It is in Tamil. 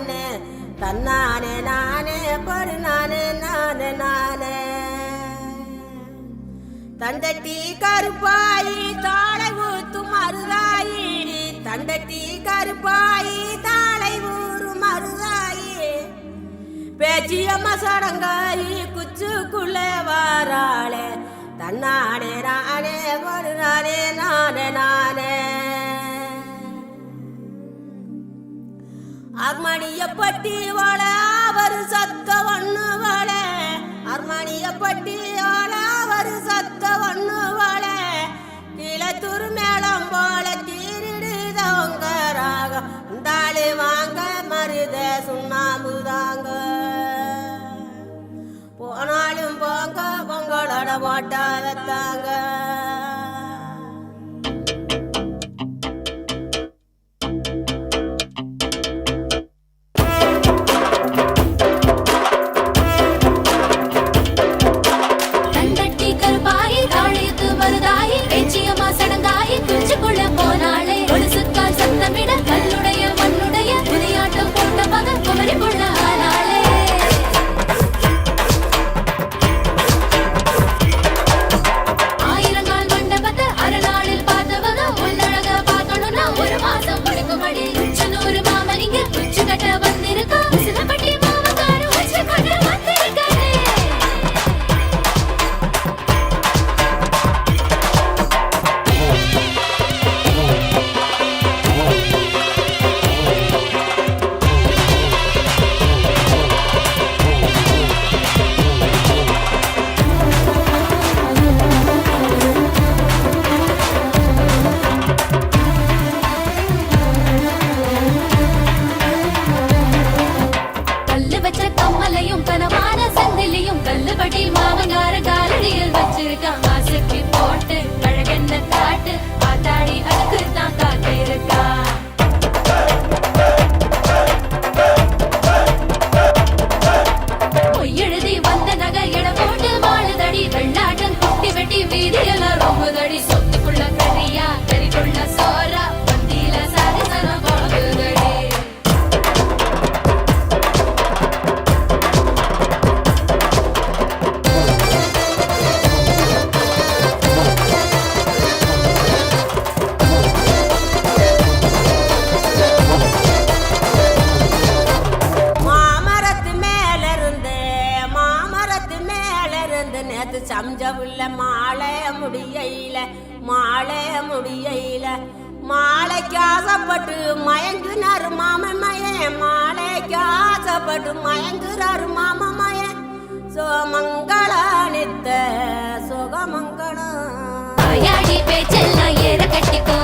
நானே தன்னானே நானே படு நானே நானே நானே தண்டட்டி கருப்பாயி தாளை ஊத்து மருதாயி தண்டட்டி கருப்பாயி தாளை ஊறு மருதாயி பேச்சியம்மா சடங்காயி குச்சுக்குள்ளே வாராளே தன்னானே நானே படு நானே நானே நானே அர்மணிய பட்டி வாழ அவர் சத்த ஒண்ணு வாழ அர்மணிய பட்டி வாழ அவர் சத்த ஒண்ணு வாழ கீழத்தூர் மேளம் போல தீரிடுதவங்க ராகம் தாளி வாங்க மருத சுண்ணாம்புதாங்க போனாலும் போங்க பொங்கலோட போட்டா வைத்தாங்க நேத்து சம்ஜவுள்ள மாலை முடியல மாலைக்கு ஆசைப்பட்டு மயங்குனாரு மாமன் மாலைக்கு ஆசைப்பட்டு மயங்குறாரு மாமன் சோமங்கள நித்த சுகமங்களம் பேச்செல்லாம் ஏற கட்டிக்கோ